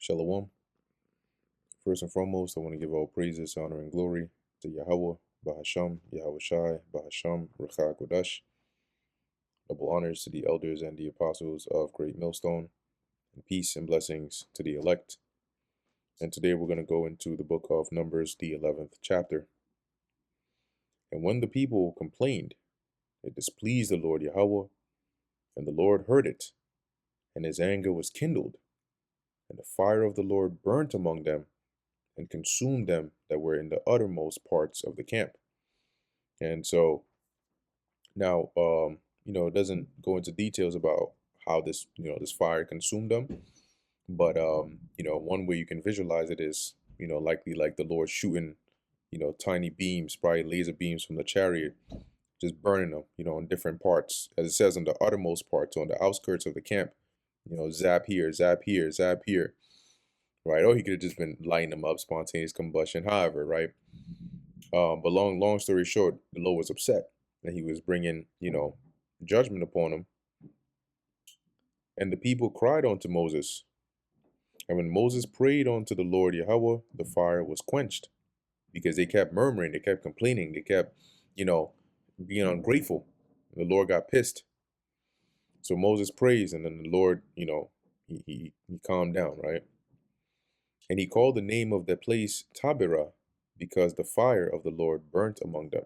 Shalom. First and foremost, I want to give all praises, honor, and glory to Yahweh, Bahasham, Yahweh Shai, Bahasham, Ruach Kodash. Double honors to the elders and the apostles of Great Millstone, and peace and blessings to the elect. And today we're going to go into the book of Numbers, the 11th chapter. And when the people complained, it displeased the Lord Yahweh, and the Lord heard it, and his anger was kindled, and the fire of the Lord burnt among them, and consumed them that were in the uttermost parts of the camp. And so now, it doesn't go into details about how this fire consumed them, but one way you can visualize it is, likely like the Lord shooting, tiny beams, probably laser beams from the chariot, just burning them, in different parts, as it says on the uttermost parts, on the outskirts of the camp, zap here, zap here, zap here, right? Or he could have just been lighting them up, spontaneous combustion, however, right? But long story short, the Lord was upset, and he was bringing, judgment upon them. And the people cried unto Moses. And when Moses prayed unto the Lord Yahweh, the fire was quenched, because they kept murmuring, they kept complaining, they kept, being ungrateful. And the Lord got pissed. So Moses prays, and then the Lord, he calmed down, right? And he called the name of the place Taberah, because the fire of the Lord burnt among them.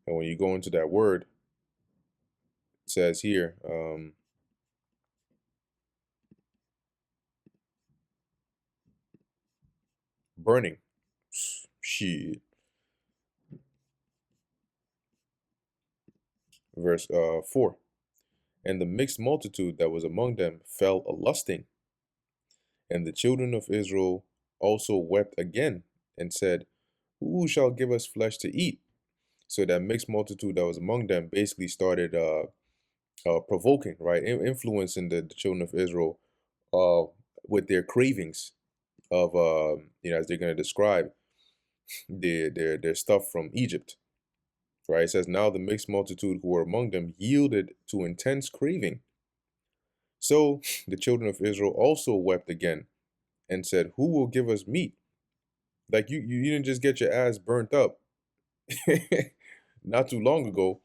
And when you go into that word, it says here, burning. Shit. Verse 4. And the mixed multitude that was among them fell a lusting. And the children of Israel also wept again and said, who shall give us flesh to eat? So that mixed multitude that was among them basically started provoking, right? Influencing the children of Israel uh, with their cravings of, as they're going to describe, their stuff from Egypt. Right? It says, now the mixed multitude who were among them yielded to intense craving. So the children of Israel also wept again and said, who will give us meat? Like you didn't just get your ass burnt up not too long ago,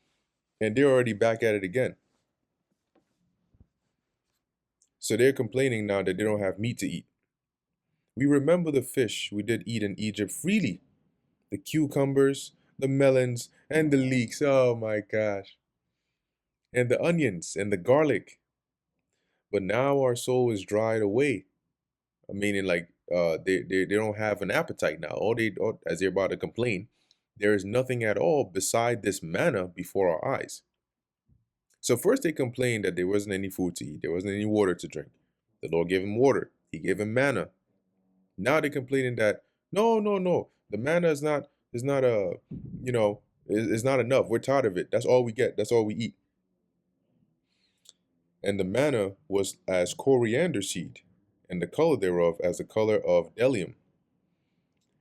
and they're already back at it again. So they're complaining now that they don't have meat to eat. We remember the fish we did eat in Egypt freely, the cucumbers, the melons, and the leeks. Oh my gosh. And the onions and the garlic. But now our soul is dried away. Meaning like they don't have an appetite now. As they're about to complain, there is nothing at all beside this manna before our eyes. So first they complained that there wasn't any food to eat, there wasn't any water to drink. The Lord gave him water, he gave him manna. Now they're complaining that no, the manna is not is not enough. We're tired of it. That's all we get. That's all we eat. And the manna was as coriander seed, and the color thereof as the color of bdellium.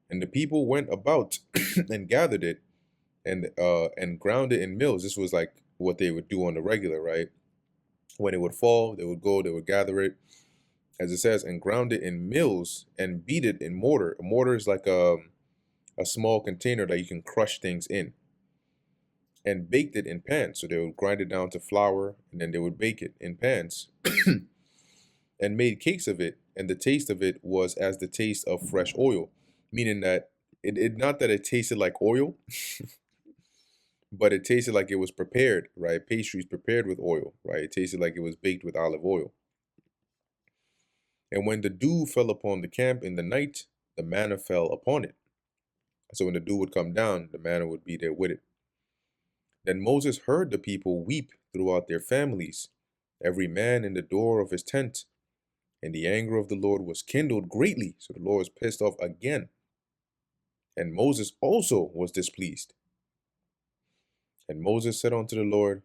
And the people went about and gathered it and ground it in mills. This was like what they would do on the regular, right? When it would fall, they would go, they would gather it, as it says, and ground it in mills and beat it in mortar. A mortar is like a small container that you can crush things in. And baked it in pans. So they would grind it down to flour, and then they would bake it in pans and made cakes of it. And the taste of it was as the taste of fresh oil, meaning that it not that it tasted like oil, but it tasted like it was prepared, right? Pastries prepared with oil, right? It tasted like it was baked with olive oil. And when the dew fell upon the camp in the night, the manna fell upon it. So when the dew would come down, the manna would be there with it. Then Moses heard the people weep throughout their families, every man in the door of his tent. And the anger of the Lord was kindled greatly. So the Lord was pissed off again. And Moses also was displeased. And Moses said unto the Lord,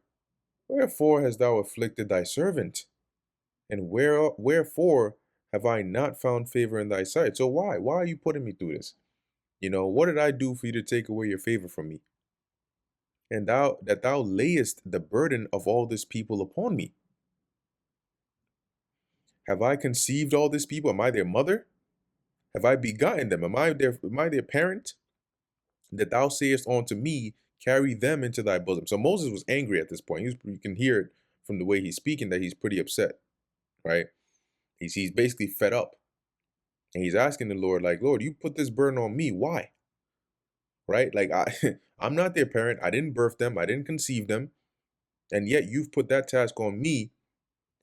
wherefore hast thou afflicted thy servant? And wherefore have I not found favor in thy sight? So why? Why are you putting me through this? What did I do for you to take away your favor from me? And thou layest the burden of all this people upon me. Have I conceived all these people? Am I their mother? Have I begotten them? Am I their parent? That thou sayest unto me, carry them into thy bosom. So Moses was angry at this point. You can hear it from the way he's speaking that he's pretty upset, right? He's basically fed up. And he's asking the Lord, like, Lord, you put this burden on me. Why? Right? Like I'm not their parent. I didn't birth them. I didn't conceive them. And yet you've put that task on me,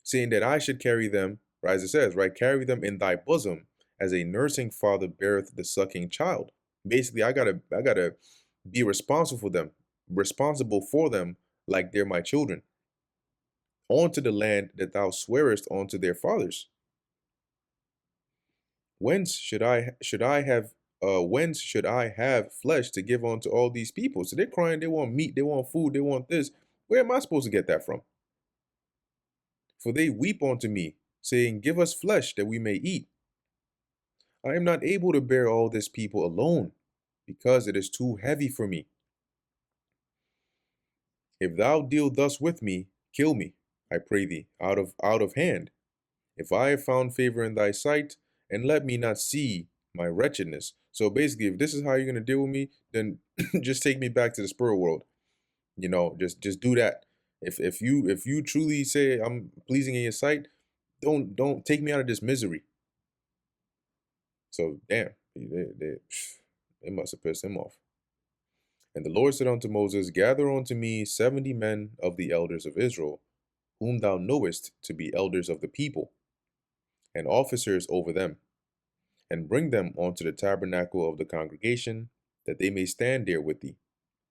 saying that I should carry them, right, as it says, right, carry them in thy bosom as a nursing father beareth the sucking child. Basically, I gotta be responsible for them like they're my children, onto the land that thou swearest unto their fathers. Whence should I have flesh to give unto all these people? So they're crying, they want meat, they want food, they want this. Where am I supposed to get that from? For they weep unto me, saying, give us flesh that we may eat. I am not able to bear all this people alone, because it is too heavy for me. If thou deal thus with me, kill me, I pray thee, out of hand. If I have found favor in thy sight, and let me not see my wretchedness. So basically, if this is how you're gonna deal with me, then just take me back to the spirit world. Just do that. If you truly say I'm pleasing in your sight, don't take me out of this misery. So damn, they must have pissed him off. And the Lord said unto Moses, gather unto me 70 men of the elders of Israel, whom thou knowest to be elders of the people, and officers over them, and bring them unto the tabernacle of the congregation, that they may stand there with thee.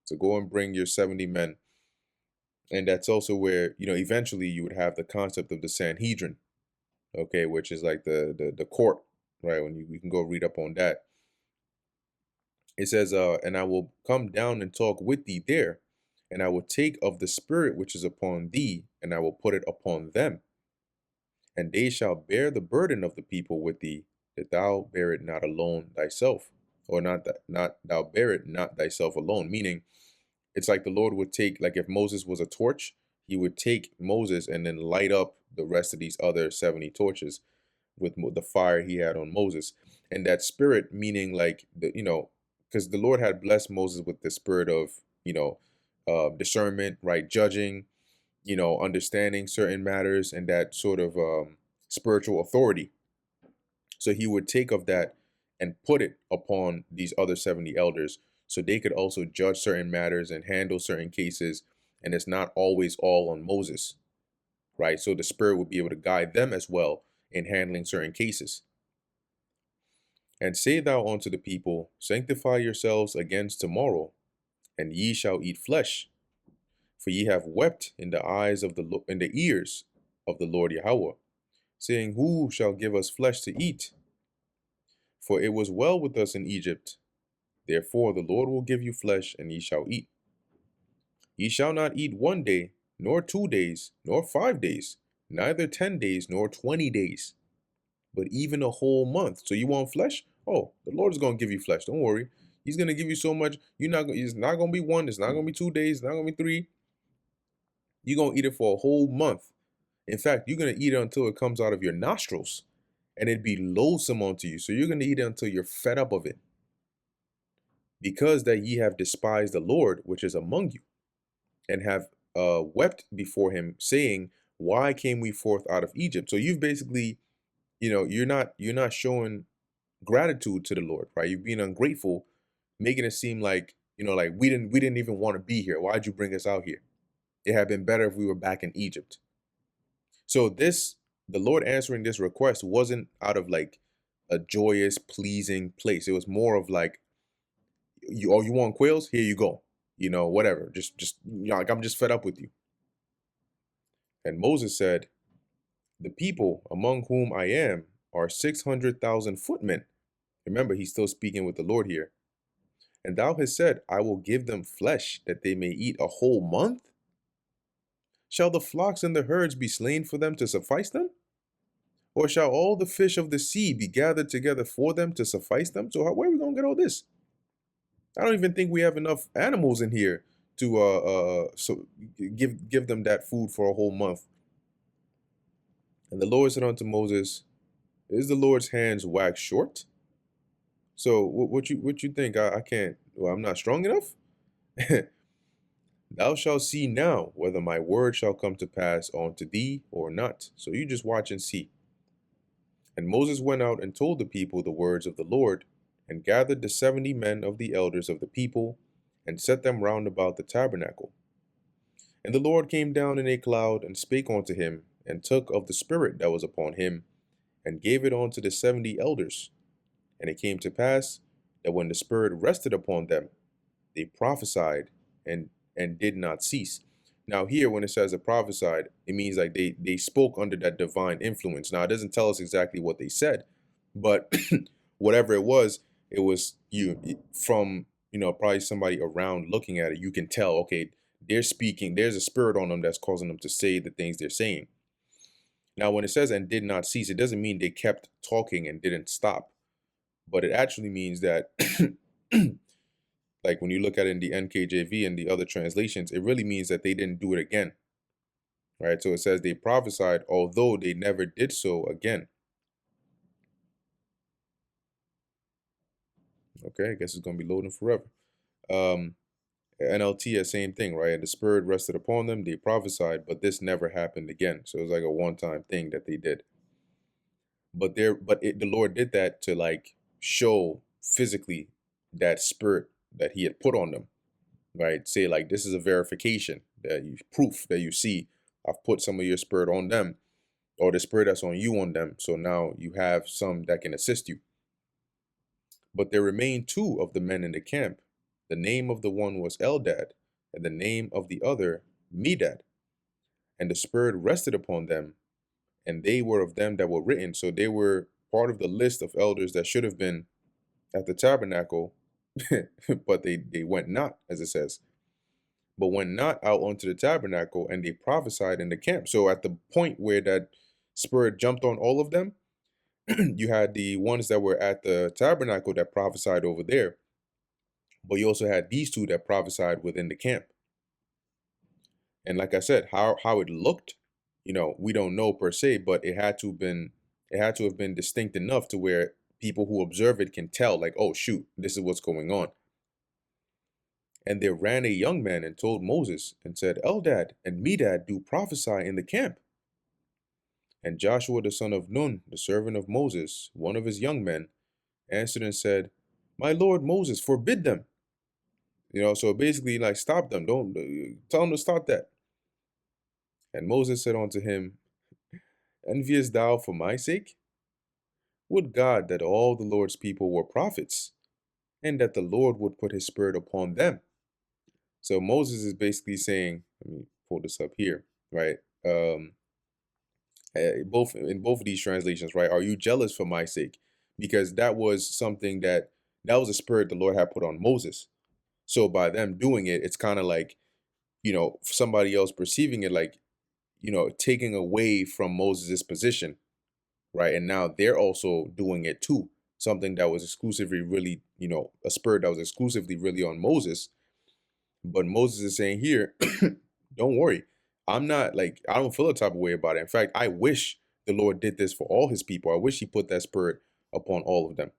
So go and bring your 70 men. And that's also where, eventually you would have the concept of the Sanhedrin, okay, which is like the court, right? When you can go read up on that. It says, and I will come down and talk with thee there, and I will take of the spirit which is upon thee, and I will put it upon them. And they shall bear the burden of the people with thee, that thou bear it not alone thyself, or not thou bear it not thyself alone. Meaning, it's like the Lord would take, like if Moses was a torch, he would take Moses and then light up the rest of these other 70 torches with the fire he had on Moses. And that spirit, meaning like because the Lord had blessed Moses with the spirit of discernment, right, judging, understanding certain matters, and that sort of spiritual authority. So he would take of that and put it upon these other 70 elders, so they could also judge certain matters and handle certain cases. And it's not always all on Moses, right? So the spirit would be able to guide them as well in handling certain cases. And say thou unto the people, sanctify yourselves against tomorrow, and ye shall eat flesh. For ye have wept in the ears of the Lord Yahweh, saying, who shall give us flesh to eat? For it was well with us in Egypt. Therefore the Lord will give you flesh, and ye shall eat. Ye shall not eat 1 day, nor 2 days, nor 5 days, neither 10 days, nor 20 days, but even a whole month. So you want flesh? Oh, the Lord is going to give you flesh. Don't worry. He's going to give you so much. It's not going to be 1. It's not going to be 2 days. It's not going to be 3. You're going to eat it for a whole month. In fact, you're going to eat it until it comes out of your nostrils, and it'd be loathsome unto you. So you're going to eat it until you're fed up of it. Because that ye have despised the Lord, which is among you, and have wept before him, saying, why came we forth out of Egypt? So you've basically, you're not showing gratitude to the Lord, right? You're being ungrateful, making it seem like, like we didn't even want to be here. Why'd you bring us out here? It had been better if we were back in Egypt. So the Lord answering this request wasn't out of like a joyous, pleasing place. It was more of like, you want quails? Here you go. Whatever. Just like, I'm just fed up with you. And Moses said, the people among whom I am are 600,000 footmen. Remember, he's still speaking with the Lord here. And thou hast said, I will give them flesh that they may eat a whole month? Shall the flocks and the herds be slain for them to suffice them? Or shall all the fish of the sea be gathered together for them to suffice them? So where are we going to get all this? I don't even think we have enough animals in here to so give them that food for a whole month. And the Lord said unto Moses, is the Lord's hands wax short? So what you think? I can't, well, I'm not strong enough? Thou shalt see now whether my word shall come to pass unto thee or not. So you just watch and see. And Moses went out and told the people the words of the Lord, and gathered the 70 men of the elders of the people, and set them round about the tabernacle. And the Lord came down in a cloud, and spake unto him, and took of the Spirit that was upon him, and gave it unto the 70 elders. And it came to pass that when the Spirit rested upon them, they prophesied and did not cease. Now here, when it says they prophesied, it means like they spoke under that divine influence. Now it doesn't tell us exactly what they said, but whatever it was you from probably somebody around looking at it. You can tell, okay, they're speaking. There's a spirit on them that's causing them to say the things they're saying. Now, when it says and did not cease, it doesn't mean they kept talking and didn't stop, but it actually means that like when you look at it in the NKJV and the other translations, it really means that they didn't do it again, right? So it says they prophesied, although they never did so again. Okay, I guess it's going to be loading forever. NLT, same thing, right? And the Spirit rested upon them, they prophesied, but this never happened again. So it was like a one-time thing that they did. But the Lord did that to like show physically that spirit that he had put on them, right? Say like, this is a verification that you proof that you see I've put some of your spirit on them, or the spirit that's on you on them. So now you have some that can assist you. But there remained 2 of the men in the camp. The name of the one was Eldad, and the name of the other Medad. And the Spirit rested upon them, and they were of them that were written. So they were part of the list of elders that should have been at the tabernacle, but they went not, as it says. But went not out onto the tabernacle, and they prophesied in the camp. So at the point where that Spirit jumped on all of them, you had the ones that were at the tabernacle that prophesied over there, but you also had these 2 that prophesied within the camp. And like I said, how it looked, we don't know per se, but it had to have been distinct enough to where people who observe it can tell, like, oh shoot, this is what's going on. And there ran a young man and told Moses and said, Eldad and Medad do prophesy in the camp. And Joshua the son of Nun, the servant of Moses, one of his young men, answered and said, my lord Moses, forbid them. So basically, like, stop them. Don't tell them to stop that. And Moses said unto him, enviest thou for my sake? Would God that all the Lord's people were prophets, and that the Lord would put his spirit upon them. So Moses is basically saying, let me pull this up here, right? Both in both of these translations, right? Are you jealous for my sake? Because that was something that was a spirit the Lord had put on Moses. So by them doing it, it's kind of like, somebody else perceiving it like, taking away from Moses' position, right? And now they're also doing it too. Something that was exclusively really, a spirit that was exclusively really on Moses. But Moses is saying here, don't worry. I'm not like, I don't feel a type of way about it. In fact, I wish the Lord did this for all his people. I wish he put that spirit upon all of them.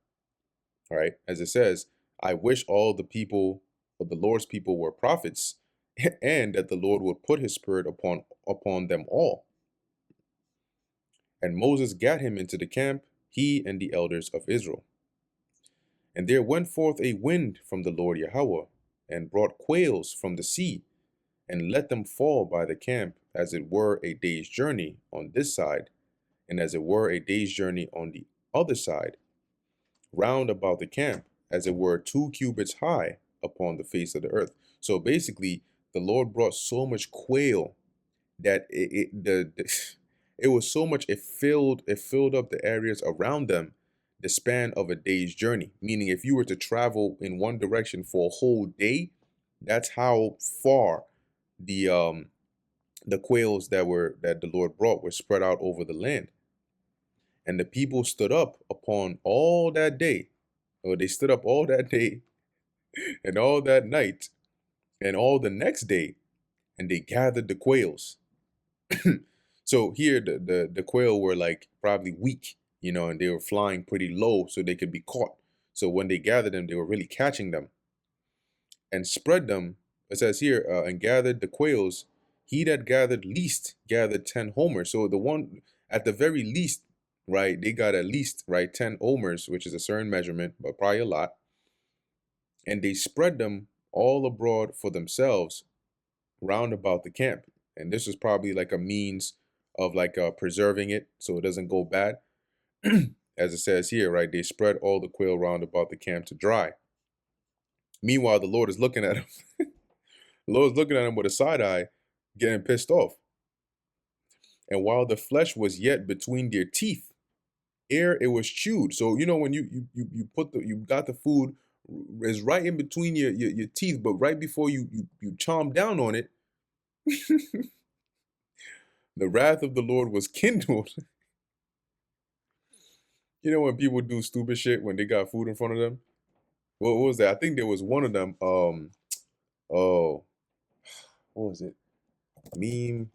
All right. As it says, I wish all the people of the Lord's people were prophets, and that the Lord would put his spirit upon them all. And Moses gat him into the camp, he and the elders of Israel. And there went forth a wind from the Lord Yahweh, and brought quails from the sea, and let them fall by the camp, as it were a day's journey on this side, and as it were a day's journey on the other side, round about the camp, as it were 2 cubits high upon the face of the earth. So basically, the Lord brought so much quail that it was so much, it filled up the areas around them the span of a day's journey. Meaning, if you were to travel in one direction for a whole day, that's how far the quails that the Lord brought were spread out over the land. And the people stood up upon all that day, or they stood up all that day and all that night and all the next day, and they gathered the quails. So here the quail were like probably weak, you know, and they were flying pretty low so they could be caught. So when they gathered them, they were really catching them and spread them. It says here, and gathered the quails. He that gathered least gathered 10 homers. So the one at the very least, right, they got at least, right, 10 homers, which is a certain measurement, but probably a lot. And they spread them all abroad for themselves round about the camp. And this was probably like a means of like preserving it so it doesn't go bad. As it says here, right, they spread all the quail round about the camp to dry. Meanwhile, the Lord is looking at him. The Lord is looking at him with a side eye, getting pissed off. And while the flesh was yet between their teeth, ere it was chewed. So you know when you put the you got the food is right in between your teeth, but right before you chomp down on it, the wrath of the Lord was kindled. You know when people do stupid shit when they got food in front of them? What was that? I think there was one of them. Oh, what was it? Meme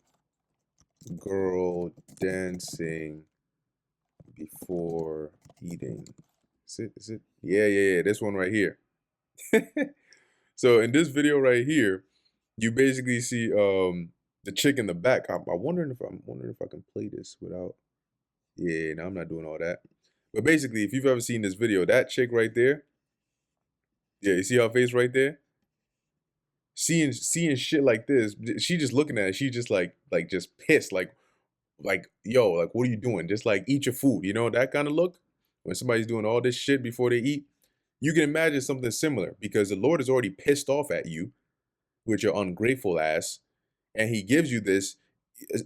girl dancing before eating. Is it? Is it? Yeah, yeah, yeah. This one right here. So in this video right here, you basically see the chick in the back. I'm wondering if I can play this without. Yeah, no, I'm not doing all that. But basically, if you've ever seen this video, that chick right there, yeah, you see her face right there? Seeing shit like this, she just looking at it, she just like just pissed, like yo, like what are you doing? Just like eat your food, you know, that kind of look. When somebody's doing all this shit before they eat, you can imagine something similar because the Lord is already pissed off at you with your ungrateful ass, and he gives you this.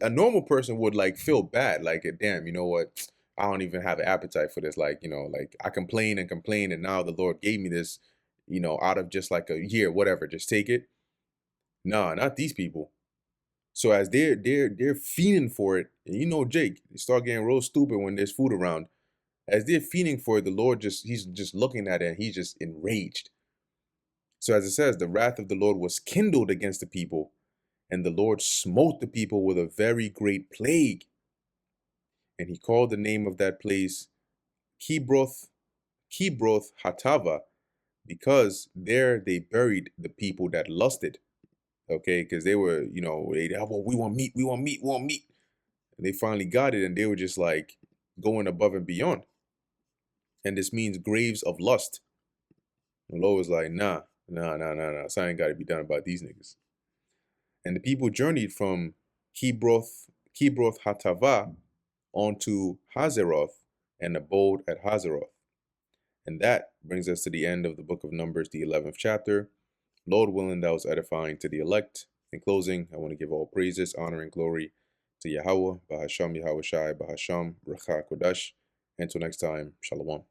A normal person would like feel bad, like damn, you know what? I don't even have an appetite for this. Like, you know, like I complain and complain, and now the Lord gave me this, you know, out of just like a year, whatever, just take it. Nah, not these people. So as they're fiending for it, and you know Jake, they start getting real stupid when there's food around. As they're fiending for it, the Lord he's just looking at it and he's just enraged. So as it says, the wrath of the Lord was kindled against the people, and the Lord smote the people with a very great plague. And he called the name of that place Kibroth Hatava, because there they buried the people that lusted. Okay, because they were, you know, well, we want meat, we want meat, we want meat. And they finally got it, and they were just like going above and beyond. And this means graves of lust. The Lord was like, nah, nah. Something got to be done about these niggas. And the people journeyed from Kibroth Hatava onto Hazeroth and abode at Hazeroth. And that brings us to the end of the book of Numbers, the 11th chapter. Lord willing, that was edifying to the elect. In closing, I want to give all praises, honor, and glory to Yahweh, Bahasham Yahweh Shai, Bahasham, Ruach HaKodesh. Until next time, Shalom.